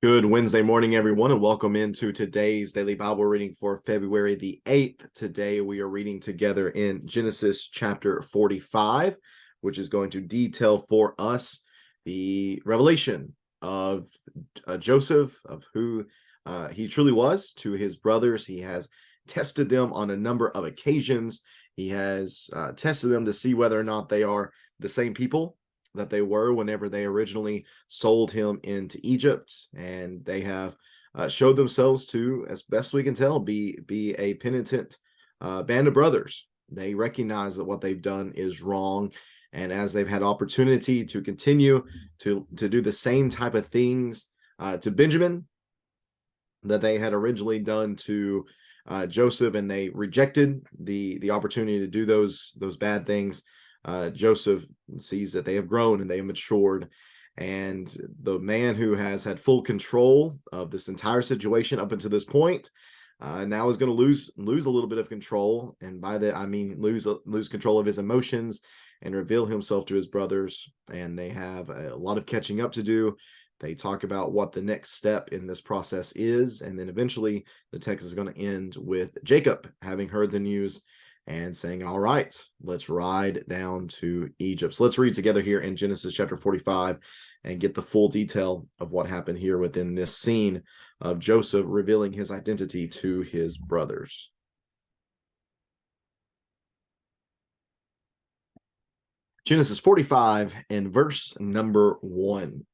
Good Wednesday morning, everyone, and welcome into today's daily Bible reading for February the 8th. Today, we are reading together in Genesis chapter 45, which is going to detail for us the revelation of Joseph, of who he truly was to his brothers. He has tested them on a number of occasions. He has tested them to see whether or not they are the same people that they were whenever they originally sold him into Egypt, and they have showed themselves to, as best we can tell, be a penitent band of brothers. They recognize that what they've done is wrong, and as they've had opportunity to continue to do the same type of things to Benjamin that they had originally done to Joseph, and they rejected the opportunity to do those bad things. Joseph sees that they have grown and they have matured, and the man who has had full control of this entire situation up until this point now is going to lose a little bit of control, and by that I mean lose control of his emotions and reveal himself to his brothers. And they have a lot of catching up to do. They talk about what the next step in this process is, and then eventually the text is going to end with Jacob having heard the news and saying, all right, let's ride down to Egypt. So let's read together here in Genesis chapter 45 and get the full detail of what happened here within this scene of Joseph revealing his identity to his brothers. Genesis 45 and verse number 1.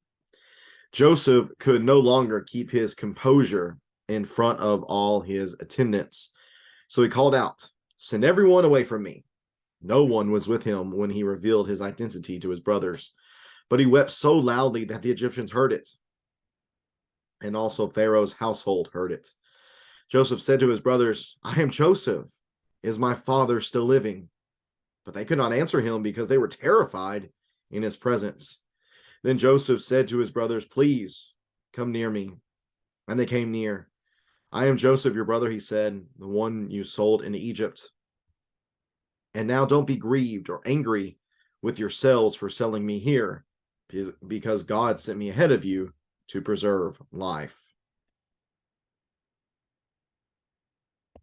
Joseph could no longer keep his composure in front of all his attendants, so he called out, "Send everyone away from me." No one was with him when he revealed his identity to his brothers, but he wept so loudly that the Egyptians heard it, and also Pharaoh's household heard it. Joseph said to his brothers, "I am Joseph. Is my father still living?" But they could not answer him because they were terrified in his presence. Then Joseph said to his brothers, "Please come near me." And they came near. "I am Joseph, your brother," he said, "the one you sold into Egypt. And now don't be grieved or angry with yourselves for selling me here, because God sent me ahead of you to preserve life."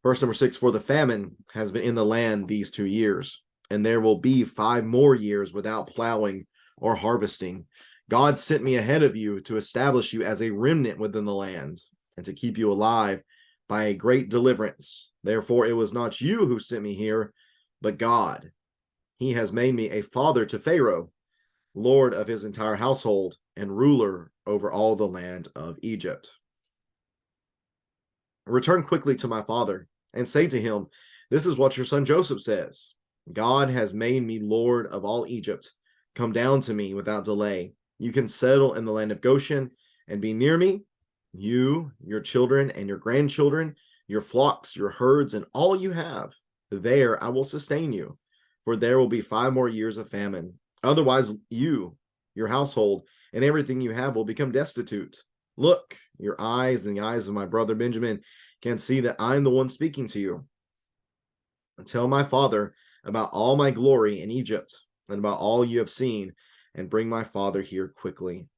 Verse number 6, "For the famine has been in the land these 2 years, and there will be 5 more years without plowing or harvesting. God sent me ahead of you to establish you as a remnant within the land and to keep you alive by a great deliverance. Therefore, it was not you who sent me here, but God. He has made me a father to Pharaoh, lord of his entire household, and ruler over all the land of Egypt. Return quickly to my father and say to him, this is what your son Joseph says. God has made me lord of all Egypt. Come down to me without delay. You can settle in the land of Goshen and be near me, you, your children, and your grandchildren, your flocks, your herds, and all you have. There I will sustain you, for there will be 5 more years of famine. Otherwise, you, your household, and everything you have will become destitute. Look, your eyes and the eyes of my brother Benjamin can see that I'm the one speaking to you. Tell my father about all my glory in Egypt and about all you have seen, and bring my father here quickly."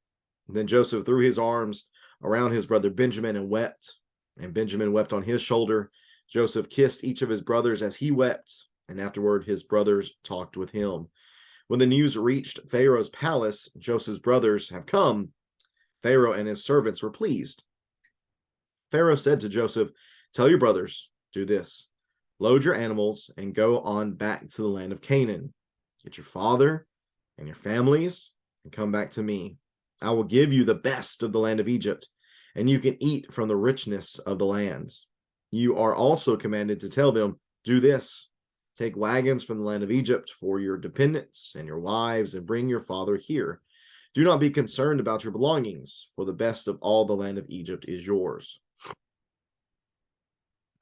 And then Joseph threw his arms around his brother Benjamin and wept, and Benjamin wept on his shoulder. Joseph kissed each of his brothers as he wept, and afterward his brothers talked with him. When the news reached Pharaoh's palace, Joseph's brothers have come, Pharaoh and his servants were pleased. Pharaoh said to Joseph, "Tell your brothers, do this. Load your animals and go on back to the land of Canaan. Get your father and your families and come back to me. I will give you the best of the land of Egypt, and you can eat from the richness of the land. You are also commanded to tell them, do this. Take wagons from the land of Egypt for your dependents and your wives, and bring your father here. Do not be concerned about your belongings, for the best of all the land of Egypt is yours."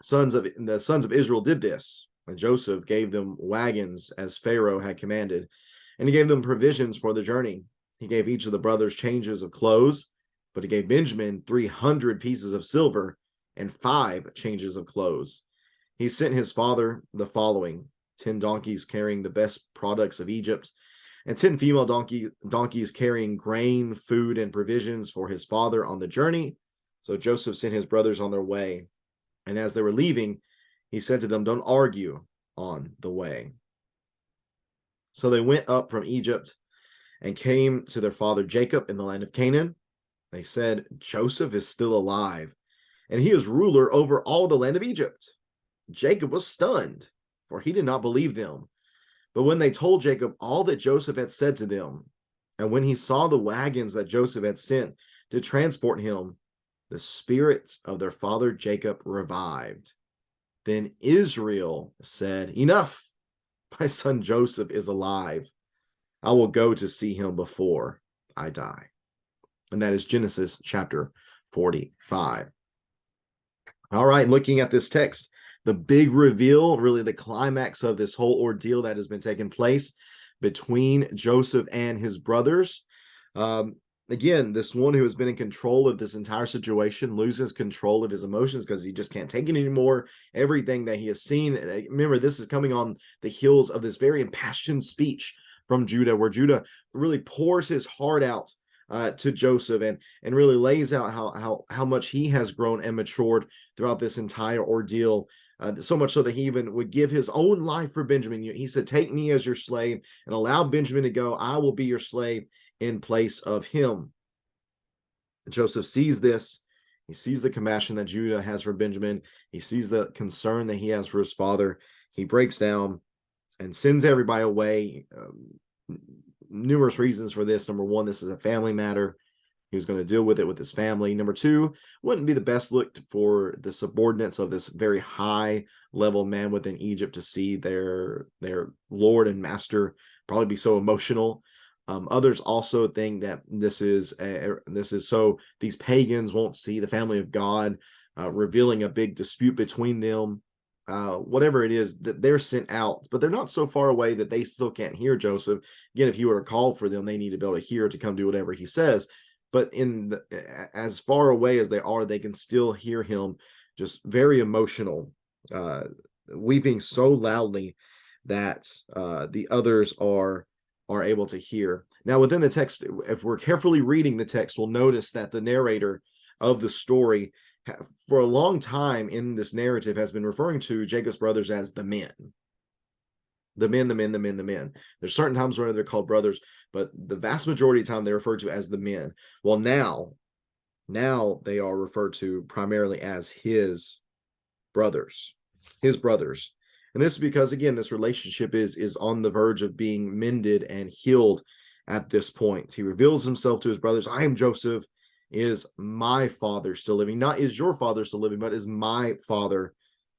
The sons of Israel did this, and Joseph gave them wagons as Pharaoh had commanded, and he gave them provisions for the journey. He gave each of the brothers changes of clothes, but he gave Benjamin 300 pieces of silver and 5 changes of clothes. He sent his father the following: 10 donkeys carrying the best products of Egypt, and 10 female donkeys carrying grain, food, and provisions for his father on the journey. So Joseph sent his brothers on their way. And as they were leaving, he said to them, "Don't argue on the way." So they went up from Egypt and came to their father Jacob in the land of Canaan. They said, "Joseph is still alive, and he is ruler over all the land of Egypt." Jacob was stunned, for he did not believe them. But when they told Jacob all that Joseph had said to them, and when he saw the wagons that Joseph had sent to transport him, the spirits of their father Jacob revived. Then Israel said, "Enough! My son Joseph is alive. I will go to see him before I die." And that is Genesis chapter 45. All right, looking at this text, the big reveal, really the climax of this whole ordeal that has been taking place between Joseph and his brothers. Again, this one who has been in control of this entire situation loses control of his emotions because he just can't take it anymore. Everything that he has seen, remember, this is coming on the heels of this very impassioned speech from Judah, where Judah really pours his heart out to Joseph and really lays out how much he has grown and matured throughout this entire ordeal. So much so that he even would give his own life for Benjamin. He said, "Take me as your slave and allow Benjamin to go. I will be your slave in place of him." Joseph sees this. He sees the compassion that Judah has for Benjamin. He sees the concern that he has for his father. He breaks down and sends everybody away. Numerous reasons for this. Number one, this is a family matter. He was going to deal with it with his family. Number two, wouldn't be the best look for the subordinates of this very high level man within Egypt to see their lord and master probably be so emotional. Others also think that this is so these pagans won't see the family of God, revealing a big dispute between them. Whatever it is, that they're sent out, but they're not so far away that they still can't hear Joseph. Again, if he were to call for them, they need to be able to hear to come do whatever he says. But as far away as they are, they can still hear him, just very emotional, weeping so loudly that the others are able to hear. Now, within the text, if we're carefully reading the text, we'll notice that the narrator of the story, for a long time in this narrative, has been referring to Jacob's brothers as the men. The men, the men, the men, the men. There's certain times where they're called brothers, but the vast majority of the time they're referred to as the men. Well, now they are referred to primarily as his brothers. And this is because, again, this relationship is on the verge of being mended and healed at this point. He reveals himself to his brothers. "I am Joseph. Is my father still living?" Not "is your father still living," but "is my father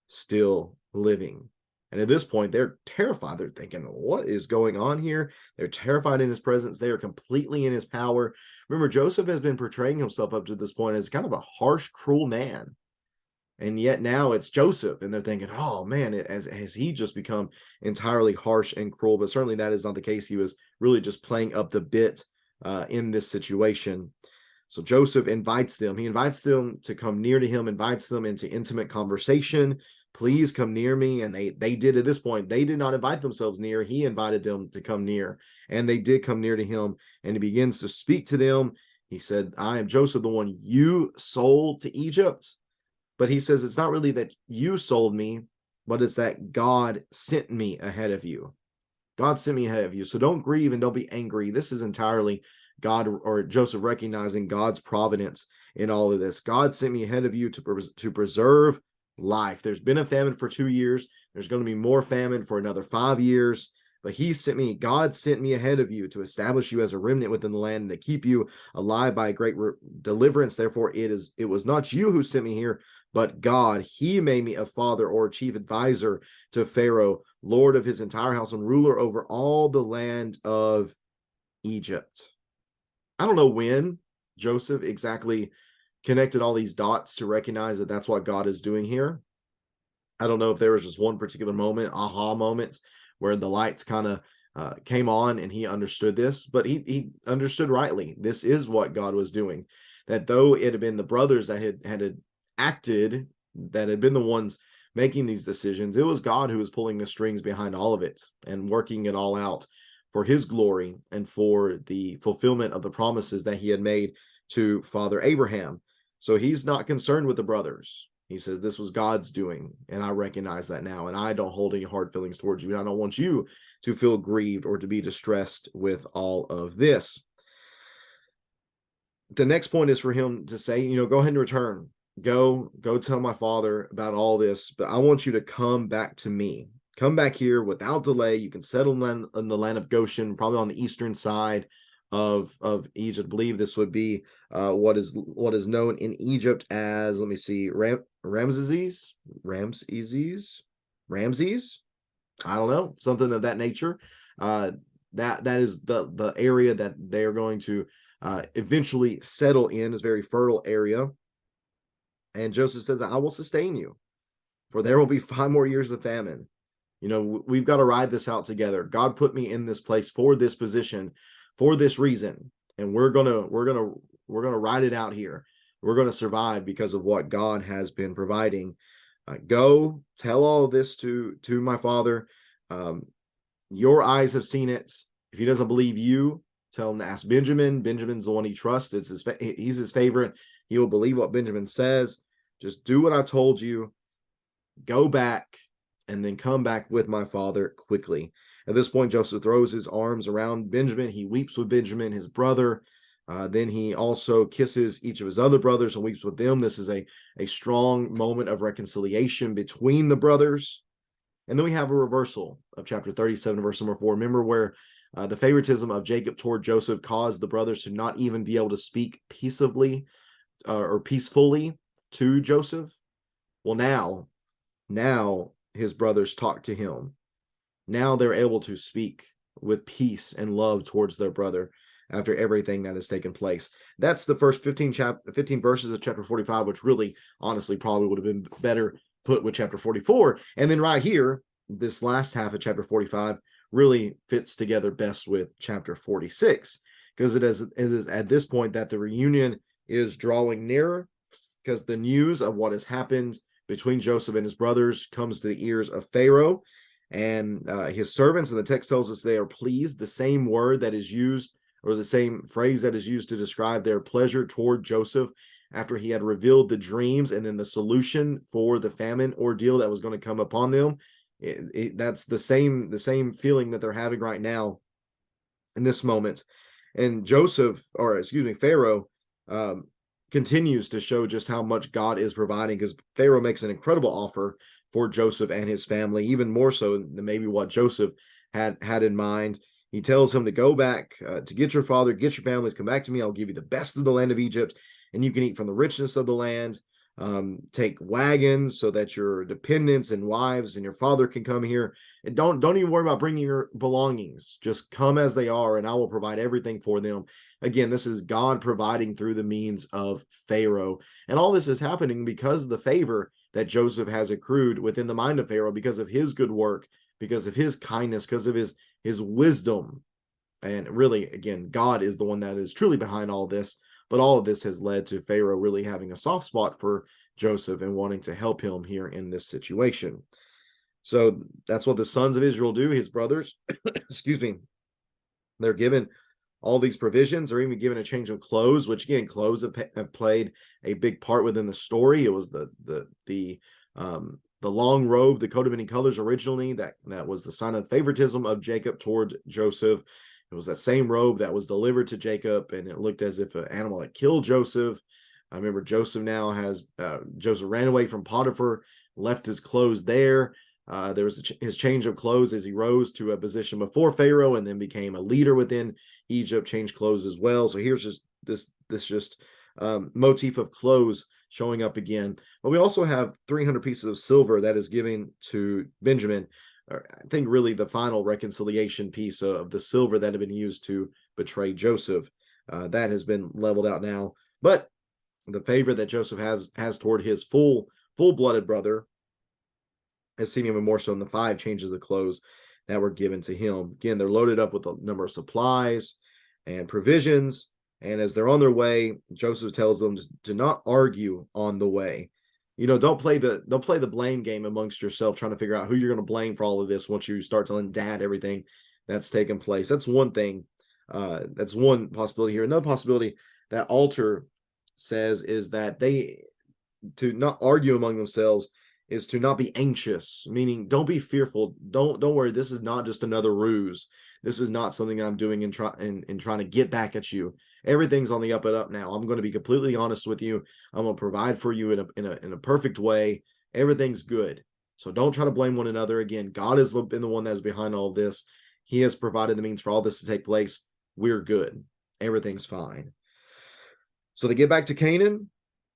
still living?" And at this point, they're terrified. They're thinking, "What is going on here?" They're terrified in his presence. They are completely in his power. Remember, Joseph has been portraying himself up to this point as kind of a harsh, cruel man. And yet now it's Joseph, and they're thinking, "Oh man, has he just become entirely harsh and cruel?" But certainly that is not the case. He was really just playing up the bit in this situation. So Joseph invites them. He invites them to come near to him, invites them into intimate conversation. "Please come near me." And they did at this point. They did not invite themselves near. He invited them to come near. And they did come near to him. And he begins to speak to them. He said, "I am Joseph, the one you sold to Egypt." But he says, "It's not really that you sold me, but it's that God sent me ahead of you. God sent me ahead of you. So don't grieve and don't be angry." This is entirely God, or Joseph, recognizing God's providence in all of this. "God sent me ahead of you to preserve life. There's been a famine for 2 years. There's going to be more famine for another 5 years. But God sent me ahead of you to establish you as a remnant within the land and to keep you alive by a great deliverance. Therefore, it was not you who sent me here, but God. He made me a father or chief advisor to Pharaoh, lord of his entire house and ruler over all the land of Egypt." I don't know when Joseph exactly connected all these dots to recognize that that's what God is doing here. I don't know if there was just one particular moment, aha moments, where the lights kind of came on and he understood this, but he understood rightly. This is what God was doing. That though it had been the brothers that had acted, that had been the ones making these decisions, it was God who was pulling the strings behind all of it and working it all out for his glory and for the fulfillment of the promises that he had made to Father Abraham. So he's not concerned with the brothers. He says, this was God's doing, and I recognize that now, and I don't hold any hard feelings towards you, and I don't want you to feel grieved or to be distressed with all of this. The next point is for him to say, go ahead and return. Go tell my father about all this, but I want you to come back to me. Come back here without delay. You can settle in the land of Goshen, probably on the eastern side of Egypt. I believe this would be what is known in Egypt as, let me see, Ramses. I don't know, something of that nature. That is the area that they're going to eventually settle in. Is a very fertile area. And Joseph says, I will sustain you, for there will be 5 more years of famine. We've got to ride this out together. God put me in this place for this position, for this reason, and we're gonna ride it out here. We're gonna survive because of what God has been providing. Go tell all of this to my father. Your eyes have seen it. If he doesn't believe you, tell him to ask Benjamin. Benjamin's the one he trusts. He's his favorite. He will believe what Benjamin says. Just do what I told you. Go back and then come back with my father quickly. At this point, Joseph throws his arms around Benjamin. He weeps with Benjamin, his brother. Then he also kisses each of his other brothers and weeps with them. This is a strong moment of reconciliation between the brothers. And then we have a reversal of chapter 37, verse number 4. Remember where the favoritism of Jacob toward Joseph caused the brothers to not even be able to speak peaceably or peacefully to Joseph? Well, now his brothers talk to him. Now they're able to speak with peace and love towards their brother after everything that has taken place. That's the first 15 verses of chapter 45, which really, honestly, probably would have been better put with chapter 44. And then right here, this last half of chapter 45 really fits together best with chapter 46, because it is at this point that the reunion is drawing nearer, because the news of what has happened between Joseph and his brothers comes to the ears of Pharaoh and his servants. And the text tells us they are pleased. The same word that is used, or the same phrase that is used to describe their pleasure toward Joseph after he had revealed the dreams and then the solution for the famine ordeal that was going to come upon them. That's the same feeling that they're having right now in this moment. And Pharaoh continues to show just how much God is providing, because Pharaoh makes an incredible offer for Joseph and his family, even more so than maybe what Joseph had in mind. He tells him to go back, to get your father, get your families, come back to me. I'll give you the best of the land of Egypt, and you can eat from the richness of the land. Take wagons so that your dependents and wives and your father can come here. And don't even worry about bringing your belongings. Just come as they are, and I will provide everything for them. Again, this is God providing through the means of Pharaoh. And all this is happening because of the favor that Joseph has accrued within the mind of Pharaoh, because of his good work, because of his kindness, because of his wisdom. And really, again, God is the one that is truly behind all this. But all of this has led to Pharaoh really having a soft spot for Joseph and wanting to help him here in this situation. So that's what the sons of Israel do, his brothers. Excuse me. They're given all these provisions. They're even given a change of clothes, which again, clothes have played a big part within the story. It was the long robe, the coat of many colors originally, that was the sign of favoritism of Jacob towards Joseph. It was that same robe that was delivered to Jacob, and it looked as if an animal had killed Joseph. I remember Joseph ran away from Potiphar, left his clothes there. There was his change of clothes as he rose to a position before Pharaoh and then became a leader within Egypt, changed clothes as well. So here's just this motif of clothes showing up again. But we also have 300 pieces of silver that is given to Benjamin. I think really the final reconciliation piece of the silver that had been used to betray Joseph, that has been leveled out now. But the favor that Joseph has toward his full-blooded brother has seen even more so in the 5 changes of clothes that were given to him. Again, they're loaded up with a number of supplies and provisions. And as they're on their way, Joseph tells them to not argue on the way. Don't play the blame game amongst yourself, trying to figure out who you're going to blame for all of this once you start telling dad everything that's taken place. That's one thing. That's one possibility here. Another possibility that Alter says is that they, to not argue among themselves, is to not be anxious, meaning don't be fearful. Don't worry. This is not just another ruse. This is not something I'm doing in trying to get back at you. Everything's on the up and up now. I'm going to be completely honest with you. I'm going to provide for you in a perfect way. Everything's good. So don't try to blame one another. Again, God has been the one that's behind all of this. He has provided the means for all this to take place. We're good. Everything's fine. So they get back to Canaan,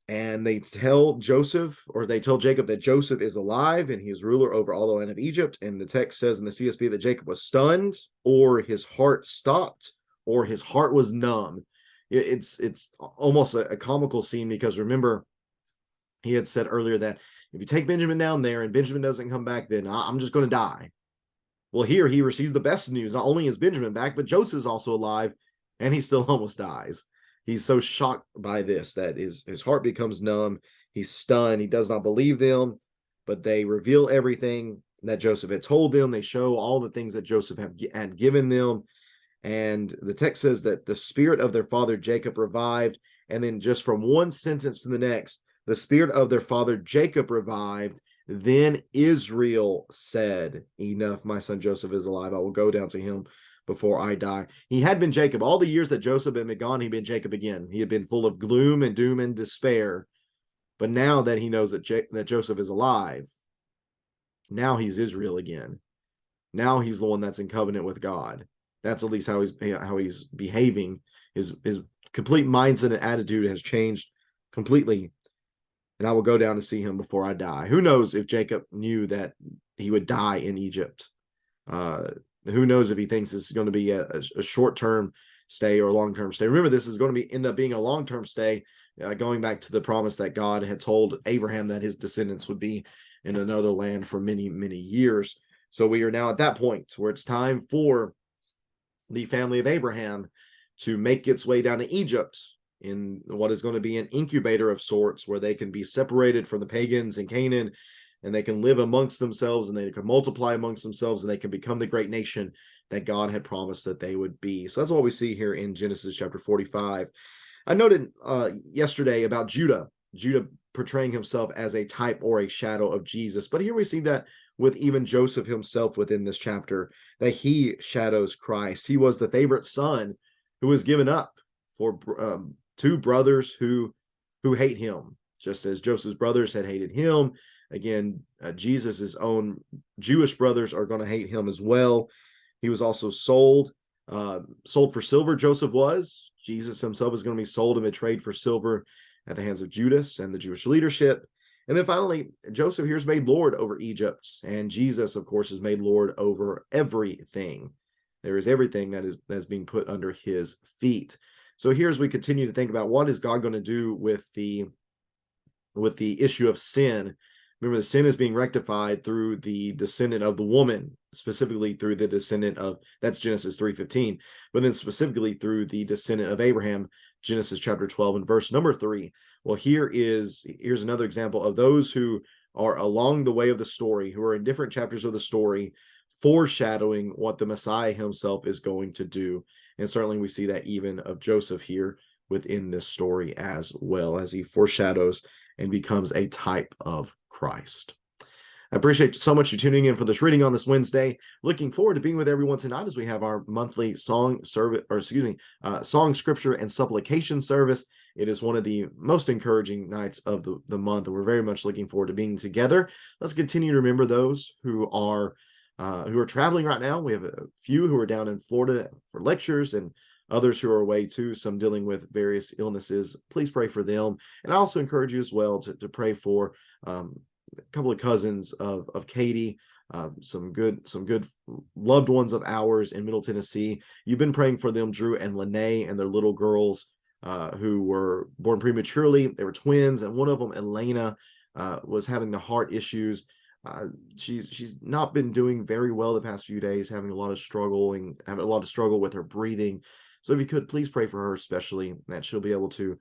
and they tell Joseph, or they tell Jacob, that Joseph is alive and he is ruler over all the land of Egypt. And the text says in the CSB that Jacob was stunned, or his heart stopped, or his heart was numb. It's almost a comical scene, because remember, he had said earlier that if you take Benjamin down there and Benjamin doesn't come back, then I'm just going to die. Well, here he receives the best news. Not only is Benjamin back, but Joseph is also alive, and he still almost dies. He's so shocked by this that his heart becomes numb. He's stunned. He does not believe them, but they reveal everything that Joseph had told them. They show all the things that Joseph had given them. And the text says that the spirit of their father Jacob revived. And then just from one sentence to the next, the spirit of their father Jacob revived. Then Israel said, enough, my son Joseph is alive. I will go down to him before I die. He had been Jacob. All the years that Joseph had been gone, he'd been Jacob again. He had been full of gloom and doom and despair. But now that he knows that Joseph is alive, now he's Israel again. Now he's the one that's in covenant with God. That's at least how he's behaving. His complete mindset and attitude has changed completely. And I will go down to see him before I die. Who knows if Jacob knew that he would die in Egypt? Who knows if he thinks this is going to be a short-term stay or a long-term stay? Remember, this is going to end up being a long-term stay, going back to the promise that God had told Abraham that his descendants would be in another land for many, many years. So we are now at that point where it's time for the family of Abraham to make its way down to Egypt, in what is going to be an incubator of sorts, where they can be separated from the pagans in Canaan, and they can live amongst themselves, and they can multiply amongst themselves, and they can become the great nation that God had promised that they would be. So that's what we see here in Genesis chapter 45. I noted yesterday about Judah portraying himself as a type or a shadow of Jesus. But here we see that with even Joseph himself within this chapter, that he shadows Christ. He was the favorite son who was given up for two brothers who hate him, just as Joseph's brothers had hated him. Again, Jesus's own Jewish brothers are going to hate him as well. He was also sold for silver. Joseph was. Jesus himself is going to be sold and betrayed for silver at the hands of Judas and the Jewish leadership. And then finally, Joseph here is made Lord over Egypt, and Jesus, of course, is made Lord over everything. There is everything that's being put under his feet. So here, as we continue to think about what is God going to do with the issue of sin, remember, the sin is being rectified through the descendant of the woman, specifically through the descendant of, that's Genesis 3:15, but then specifically through the descendant of Abraham, Genesis chapter 12 and verse number 3. Well, here's another example of those who are along the way of the story, who are in different chapters of the story, foreshadowing what the Messiah himself is going to do. And certainly we see that even of Joseph here within this story as well, as he foreshadows and becomes a type of Christ. I appreciate so much you tuning in for this reading on this Wednesday. Looking forward to being with everyone tonight as we have our monthly song service, song, scripture, and supplication service. It is one of the most encouraging nights of the month, and we're very much looking forward to being together. Let's continue to remember those who are traveling right now. We have a few who are down in Florida for lectures, and others who are away too, some dealing with various illnesses. Please pray for them. And I also encourage you as well to pray for a couple of cousins of Katie, some good loved ones of ours in Middle Tennessee. You've been praying for them, Drew and Lene, and their little girls who were born prematurely. They were twins, and one of them, Elena, was having the heart issues. She's not been doing very well the past few days, having a lot of struggle with her breathing. So if you could, please pray for her, especially that she'll be able to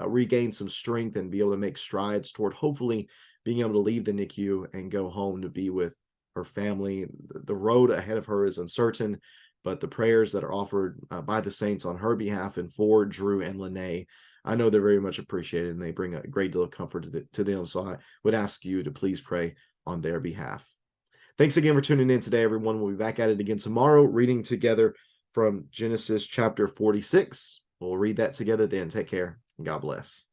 regain some strength and be able to make strides toward hopefully being able to leave the NICU and go home to be with her family. The road ahead of her is uncertain, but the prayers that are offered by the saints on her behalf and for Drew and Lene, I know they're very much appreciated, and they bring a great deal of comfort to them. So I would ask you to please pray on their behalf. Thanks again for tuning in today, everyone. We'll be back at it again tomorrow, reading together from Genesis chapter 46. We'll read that together then. Take care and God bless.